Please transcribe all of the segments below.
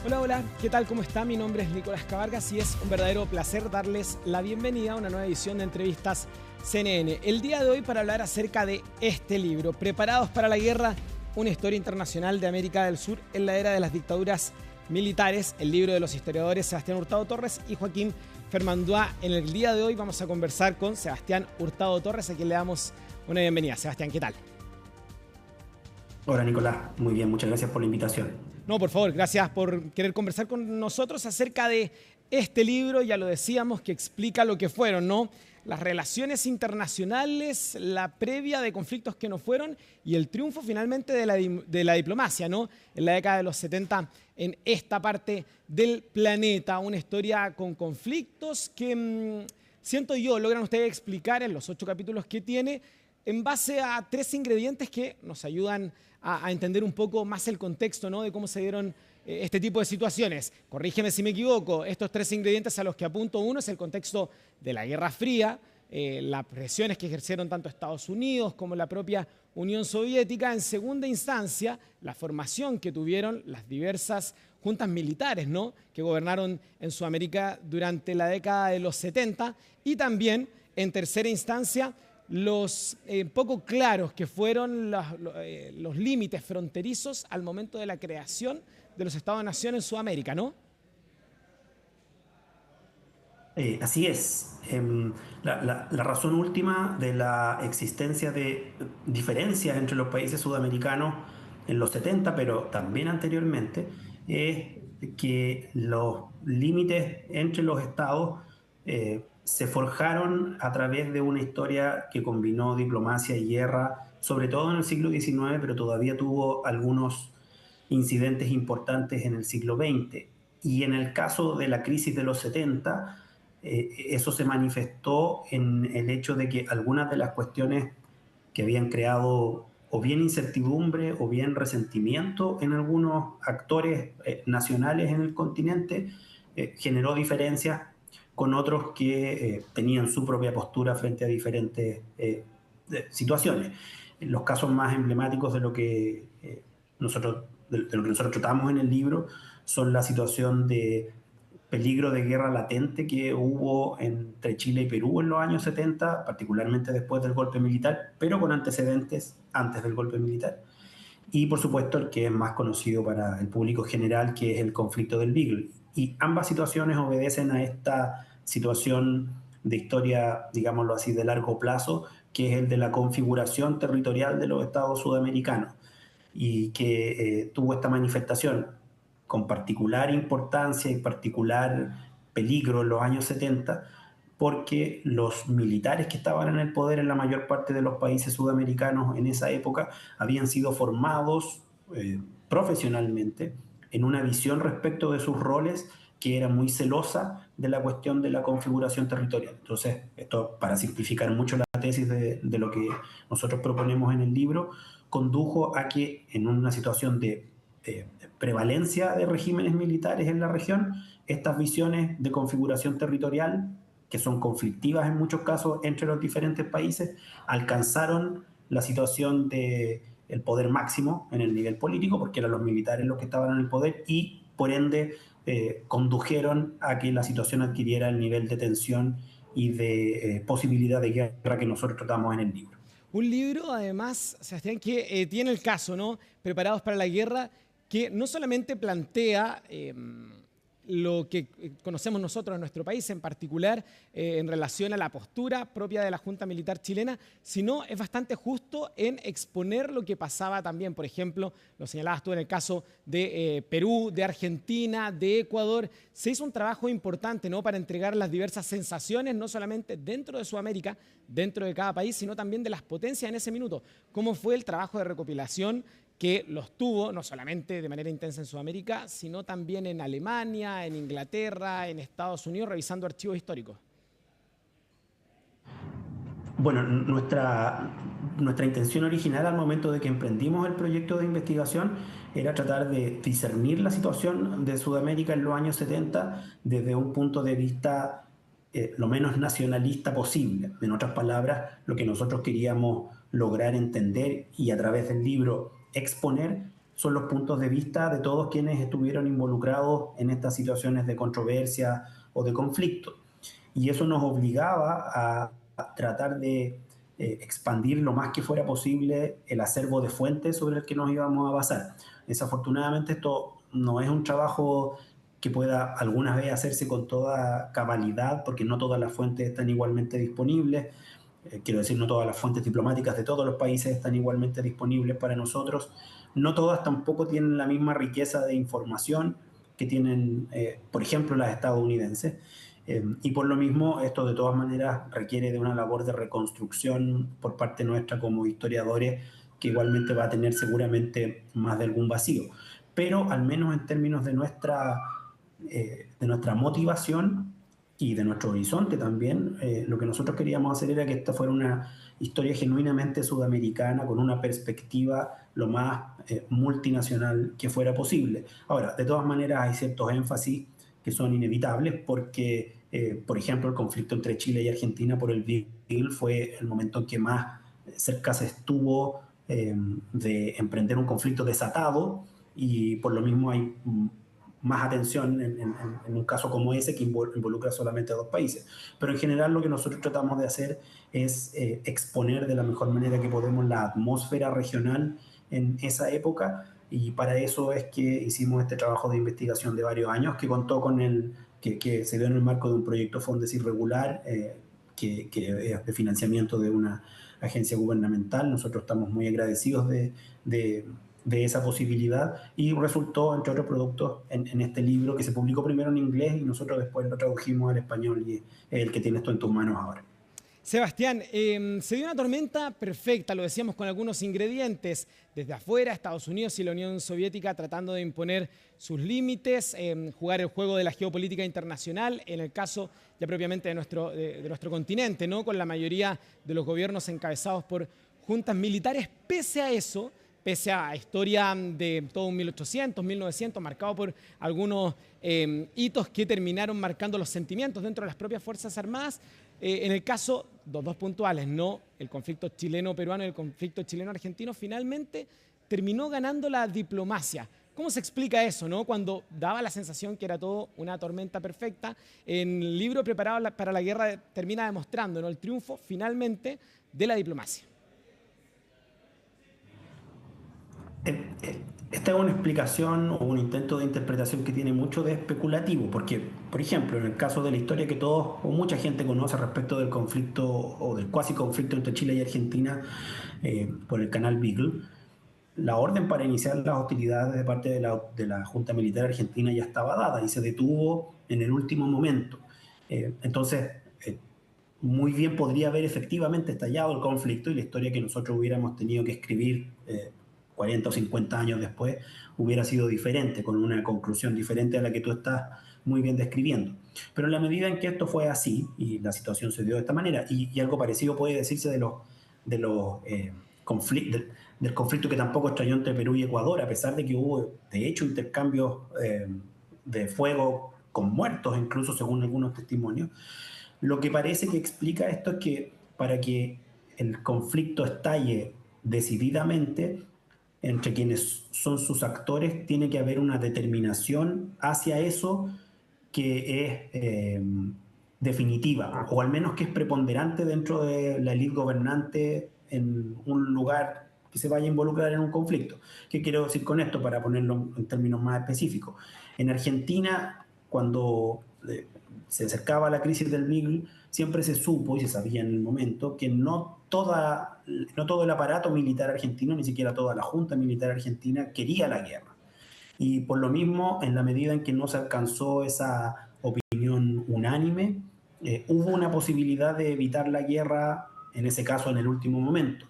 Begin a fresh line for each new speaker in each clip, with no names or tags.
Hola, hola, ¿qué tal? ¿Cómo está? Mi nombre es Nicolás Cavargas y es un verdadero placer darles la bienvenida a una nueva edición de Entrevistas CNN. El día de hoy para hablar acerca de este libro, Preparados para la Guerra, una historia internacional de América del Sur en la era de las dictaduras militares, el libro de los historiadores Sebastián Hurtado Torres y Joaquín Fermanduá. En el día de hoy vamos a conversar con Sebastián Hurtado Torres, a quien le damos una bienvenida. Sebastián, ¿qué tal?
Hola Nicolás, muy bien, muchas gracias por la invitación.
No, por favor, gracias por querer conversar con nosotros acerca de este libro, ya lo decíamos, que explica lo que fueron, ¿no? Las relaciones internacionales, la previa de conflictos que no fueron y el triunfo finalmente de la diplomacia, ¿no? En la década de los 70 en esta parte del planeta. Una historia con conflictos que, siento yo, logran ustedes explicar en los 8 capítulos que tiene en base a 3 ingredientes que nos ayudan a entender un poco más el contexto, ¿no? De cómo se dieron este tipo de situaciones. Corrígeme si me equivoco, estos 3 ingredientes a los que apunto: uno es el contexto de la Guerra Fría, las presiones que ejercieron tanto Estados Unidos como la propia Unión Soviética. En segunda instancia, la formación que tuvieron las diversas juntas militares, ¿no?, que gobernaron en Sudamérica durante la década de los 70. Y también, en tercera instancia, los poco claros que fueron los límites fronterizos al momento de la creación de los Estados-nación en Sudamérica, ¿no?
Así es. La razón última de la existencia de diferencias entre los países sudamericanos en los 70, pero también anteriormente, es que los límites entre los estados se forjaron a través de una historia que combinó diplomacia y guerra, sobre todo en el siglo XIX, pero todavía tuvo algunos incidentes importantes en el siglo XX. Y en el caso de la crisis de los 70, eso se manifestó en el hecho de que algunas de las cuestiones que habían creado o bien incertidumbre o bien resentimiento en algunos actores nacionales en el continente, generó diferencias con otros que tenían su propia postura frente a diferentes situaciones. Los casos más emblemáticos de lo que nosotros tratamos en el libro son la situación de peligro de guerra latente que hubo entre Chile y Perú en los años 70, particularmente después del golpe militar, pero con antecedentes antes del golpe militar. Y por supuesto el que es más conocido para el público general, que es el conflicto del Beagle. Y ambas situaciones obedecen a esta situación de historia, digámoslo así, de largo plazo, que es el de la configuración territorial de los estados sudamericanos, y que tuvo esta manifestación con particular importancia y particular peligro en los años 70, porque los militares que estaban en el poder en la mayor parte de los países sudamericanos en esa época habían sido formados profesionalmente en una visión respecto de sus roles que era muy celosa de la cuestión de la configuración territorial. Entonces, esto, para simplificar mucho la tesis de lo que nosotros proponemos en el libro, condujo a que en una situación de prevalencia de regímenes militares en la región, estas visiones de configuración territorial, que son conflictivas en muchos casos entre los diferentes países, alcanzaron la situación de el poder máximo en el nivel político, porque eran los militares los que estaban en el poder, y por ende condujeron a que la situación adquiriera el nivel de tensión y de posibilidad de guerra que nosotros tratamos en el libro.
Un libro, además, Sebastián, que tiene el caso, ¿no? Preparados para la Guerra, que no solamente plantea lo que conocemos nosotros en nuestro país, en particular en relación a la postura propia de la Junta Militar chilena, sino es bastante justo en exponer lo que pasaba también. Por ejemplo, lo señalabas tú en el caso de Perú, de Argentina, de Ecuador. Se hizo un trabajo importante, ¿no?, para entregar las diversas sensaciones, no solamente dentro de Sudamérica, dentro de cada país, sino también de las potencias en ese minuto. ¿Cómo fue el trabajo de recopilación que los tuvo, no solamente de manera intensa en Sudamérica, sino también en Alemania, en Inglaterra, en Estados Unidos, revisando archivos históricos?
Bueno, nuestra intención original al momento de que emprendimos el proyecto de investigación era tratar de discernir la situación de Sudamérica en los años 70 desde un punto de vista lo menos nacionalista posible. En otras palabras, lo que nosotros queríamos lograr entender y a través del libro exponer son los puntos de vista de todos quienes estuvieron involucrados en estas situaciones de controversia o de conflicto. Y eso nos obligaba a tratar de expandir lo más que fuera posible el acervo de fuentes sobre el que nos íbamos a basar. Desafortunadamente esto no es un trabajo que pueda algunas veces hacerse con toda cabalidad, porque no todas las fuentes están igualmente disponibles. Quiero decir, no todas las fuentes diplomáticas de todos los países están igualmente disponibles para nosotros. No todas tampoco tienen la misma riqueza de información que tienen, por ejemplo, las estadounidenses. Y por lo mismo, esto de todas maneras requiere de una labor de reconstrucción por parte nuestra como historiadores, que igualmente va a tener seguramente más de algún vacío. Pero al menos en términos de nuestra motivación y de nuestro horizonte también, lo que nosotros queríamos hacer era que esta fuera una historia genuinamente sudamericana, con una perspectiva lo más multinacional que fuera posible. Ahora, de todas maneras hay ciertos énfasis que son inevitables porque, por ejemplo, el conflicto entre Chile y Argentina por el Beagle fue el momento en que más cerca se estuvo de emprender un conflicto desatado, y por lo mismo hay más atención en un caso como ese que involucra solamente a dos países. Pero en general lo que nosotros tratamos de hacer es exponer de la mejor manera que podemos la atmósfera regional en esa época, y para eso es que hicimos este trabajo de investigación de varios años que contó con que se dio en el marco de un proyecto Fondes irregular, que es de financiamiento de una agencia gubernamental. Nosotros estamos muy agradecidos de esa posibilidad, y resultó, entre otros productos, en este libro que se publicó primero en inglés y nosotros después lo tradujimos al español, y es el que tienes tú en tus manos ahora.
Sebastián, se dio una tormenta perfecta, lo decíamos, con algunos ingredientes. Desde afuera, Estados Unidos y la Unión Soviética tratando de imponer sus límites, jugar el juego de la geopolítica internacional, en el caso ya propiamente de nuestro continente, ¿no? Con la mayoría de los gobiernos encabezados por juntas militares. Pese a eso, pese a historia de todo un 1800, 1900, marcado por algunos hitos que terminaron marcando los sentimientos dentro de las propias Fuerzas Armadas. En el caso, dos puntuales, ¿no? El conflicto chileno-peruano y el conflicto chileno-argentino, finalmente terminó ganando la diplomacia. ¿Cómo se explica eso, no? Cuando daba la sensación que era todo una tormenta perfecta, en el libro Preparado para la Guerra termina demostrando, ¿no?, el triunfo finalmente de la diplomacia.
Esta es una explicación o un intento de interpretación que tiene mucho de especulativo, porque, por ejemplo, en el caso de la historia que todos o mucha gente conoce respecto del conflicto o del cuasi conflicto entre Chile y Argentina por el canal Beagle, la orden para iniciar las hostilidades de parte de la Junta Militar Argentina ya estaba dada y se detuvo en el último momento. Entonces, muy bien podría haber efectivamente estallado el conflicto, y la historia que nosotros hubiéramos tenido que escribir 40 o 50 años después hubiera sido diferente, con una conclusión diferente a la que tú estás muy bien describiendo. Pero en la medida en que esto fue así y la situación se dio de esta manera, y algo parecido puede decirse del conflicto que tampoco estalló entre Perú y Ecuador, a pesar de que hubo de hecho intercambios de fuego con muertos, incluso según algunos testimonios. Lo que parece que explica esto es que para que el conflicto estalle decididamente entre quienes son sus actores, tiene que haber una determinación hacia eso que es definitiva, o al menos que es preponderante dentro de la élite gobernante en un lugar que se vaya a involucrar en un conflicto. ¿Qué quiero decir con esto, para ponerlo en términos más específicos? En Argentina, cuando se acercaba la crisis del Beagle, siempre se supo y se sabía en el momento que no todo el aparato militar argentino, ni siquiera toda la Junta Militar Argentina, quería la guerra. Y por lo mismo, en la medida en que no se alcanzó esa opinión unánime, hubo una posibilidad de evitar la guerra, en ese caso en el último momento.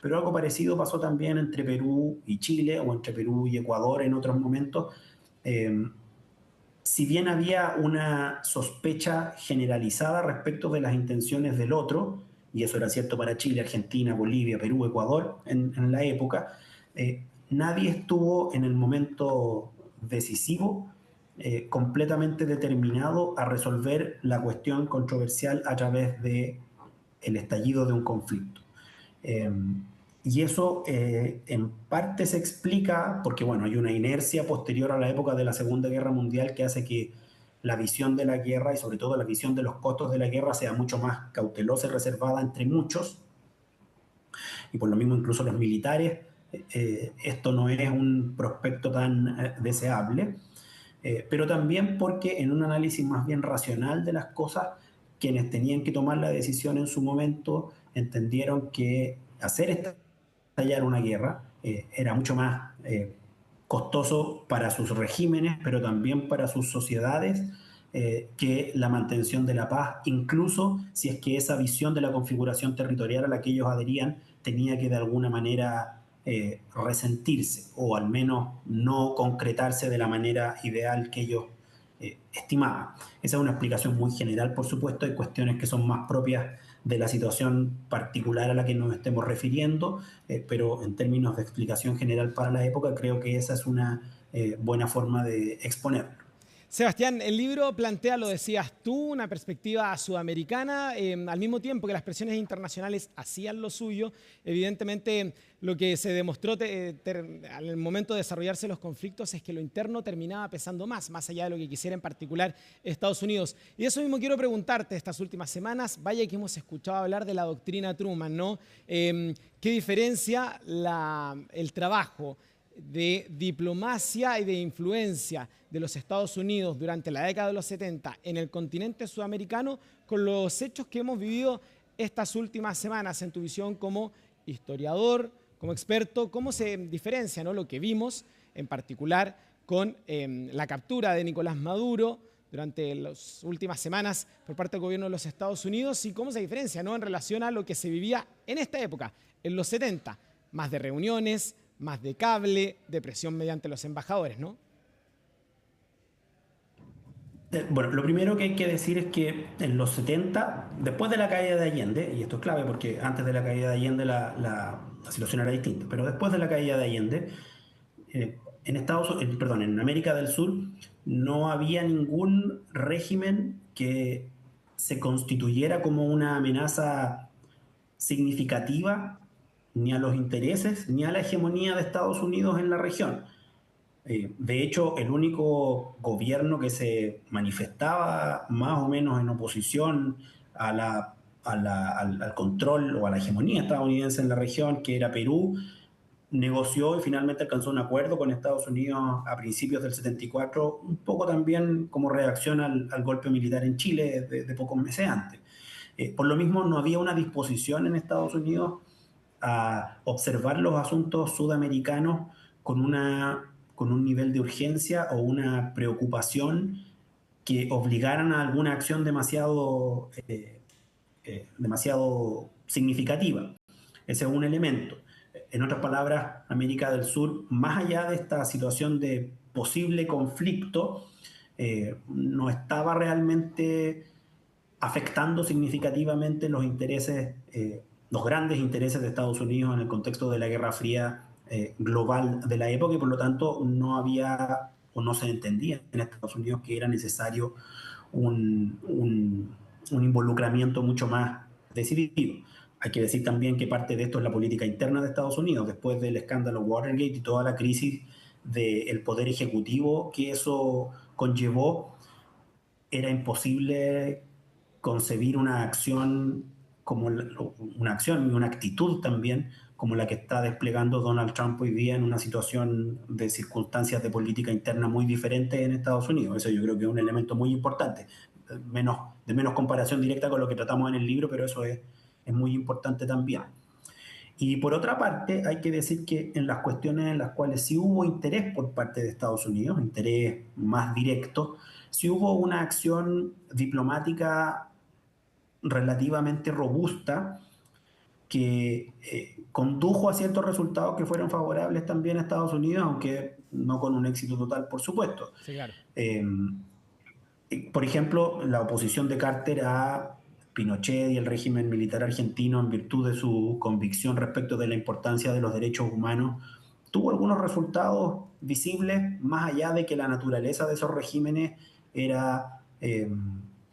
Pero algo parecido pasó también entre Perú y Chile, o entre Perú y Ecuador en otros momentos. Si bien había una sospecha generalizada respecto de las intenciones del otro, y eso era cierto para Chile, Argentina, Bolivia, Perú, Ecuador en la época, nadie estuvo en el momento decisivo completamente determinado a resolver la cuestión controversial a través del estallido de un conflicto. Y eso en parte se explica porque, bueno, hay una inercia posterior a la época de la Segunda Guerra Mundial que hace que la visión de la guerra y sobre todo la visión de los costos de la guerra sea mucho más cautelosa y reservada entre muchos. Y por lo mismo incluso los militares, esto no es un prospecto tan deseable. Pero también porque en un análisis más bien racional de las cosas, quienes tenían que tomar la decisión en su momento entendieron que hacer estallar una guerra era mucho más costoso para sus regímenes, pero también para sus sociedades, que la mantención de la paz, incluso si es que esa visión de la configuración territorial a la que ellos adherían tenía que de alguna manera resentirse o al menos no concretarse de la manera ideal que ellos estimaban. Esa es una explicación muy general, por supuesto, hay cuestiones que son más propias de la situación particular a la que nos estemos refiriendo, pero en términos de explicación general para la época creo que esa es una buena forma de exponerlo.
Sebastián, el libro plantea, lo decías tú, una perspectiva sudamericana, al mismo tiempo que las presiones internacionales hacían lo suyo. Evidentemente, lo que se demostró al momento de desarrollarse los conflictos es que lo interno terminaba pesando más allá de lo que quisiera en particular Estados Unidos. Y eso mismo quiero preguntarte estas últimas semanas, vaya que hemos escuchado hablar de la doctrina Truman, ¿no? ¿Qué diferencia el trabajo de diplomacia y de influencia de los Estados Unidos durante la década de los 70 en el continente sudamericano con los hechos que hemos vivido estas últimas semanas en tu visión como historiador, como experto? ¿Cómo se diferencia, ¿no?, lo que vimos en particular con la captura de Nicolás Maduro durante las últimas semanas por parte del gobierno de los Estados Unidos y cómo se diferencia, ¿no?, en relación a lo que se vivía en esta época, en los 70, más de reuniones, más de cable, de presión mediante los embajadores, ¿no?
Bueno, lo primero que hay que decir es que en los 70, después de la caída de Allende, y esto es clave porque antes de la caída de Allende la situación era distinta, pero después de la caída de Allende, en América del Sur no había ningún régimen que se constituyera como una amenaza significativa ni a los intereses ni a la hegemonía de Estados Unidos en la región. De hecho, el único gobierno que se manifestaba más o menos en oposición al control o a la hegemonía estadounidense en la región, que era Perú, negoció y finalmente alcanzó un acuerdo con Estados Unidos a principios del 74, un poco también como reacción al golpe militar en Chile de pocos meses antes. Por lo mismo, no había una disposición en Estados Unidos a observar los asuntos sudamericanos con un nivel de urgencia o una preocupación que obligaran a alguna acción demasiado significativa. Ese es un elemento. En otras palabras, América del Sur, más allá de esta situación de posible conflicto, no estaba realmente afectando significativamente los intereses, los grandes intereses de Estados Unidos en el contexto de la Guerra Fría global de la época, y por lo tanto no había o no se entendía en Estados Unidos que era necesario un involucramiento mucho más decidido. Hay que decir también que parte de esto es la política interna de Estados Unidos, después del escándalo Watergate y toda la crisis del poder ejecutivo que eso conllevó. Era imposible concebir una acción como una acción y una actitud también como la que está desplegando Donald Trump hoy día en una situación de circunstancias de política interna muy diferentes en Estados Unidos. Eso yo creo que es un elemento muy importante, de menos comparación directa con lo que tratamos en el libro, pero eso es muy importante también. Y por otra parte, hay que decir que en las cuestiones en las cuales sí hubo interés por parte de Estados Unidos, interés más directo, sí hubo una acción diplomática relativamente robusta que condujo a ciertos resultados que fueron favorables también a Estados Unidos, aunque no con un éxito total, por supuesto.
Sí, claro.
Por ejemplo, la oposición de Carter a Pinochet y el régimen militar argentino, en virtud de su convicción respecto de la importancia de los derechos humanos, tuvo algunos resultados visibles, más allá de que la naturaleza de esos regímenes era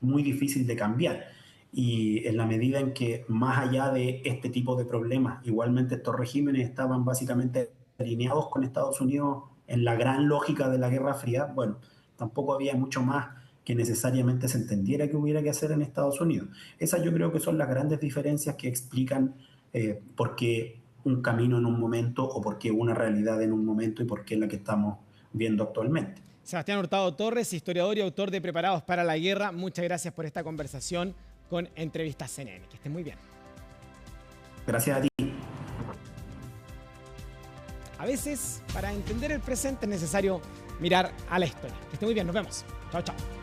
muy difícil de cambiar. y en la medida en que más allá de este tipo de problemas, igualmente estos regímenes estaban básicamente alineados con Estados Unidos en la gran lógica de la Guerra Fría, bueno, tampoco había mucho más que necesariamente se entendiera que hubiera que hacer en Estados Unidos. Esas yo creo que son las grandes diferencias que explican por qué un camino en un momento o por qué una realidad en un momento y por qué es la que estamos viendo actualmente.
Sebastián Hurtado Torres, historiador y autor de Preparados para la Guerra, muchas gracias por esta conversación con Entrevistas CNN. Que estén muy bien.
Gracias a ti.
A veces, para entender el presente es necesario mirar a la historia. Que esté muy bien, nos vemos. Chao, chao.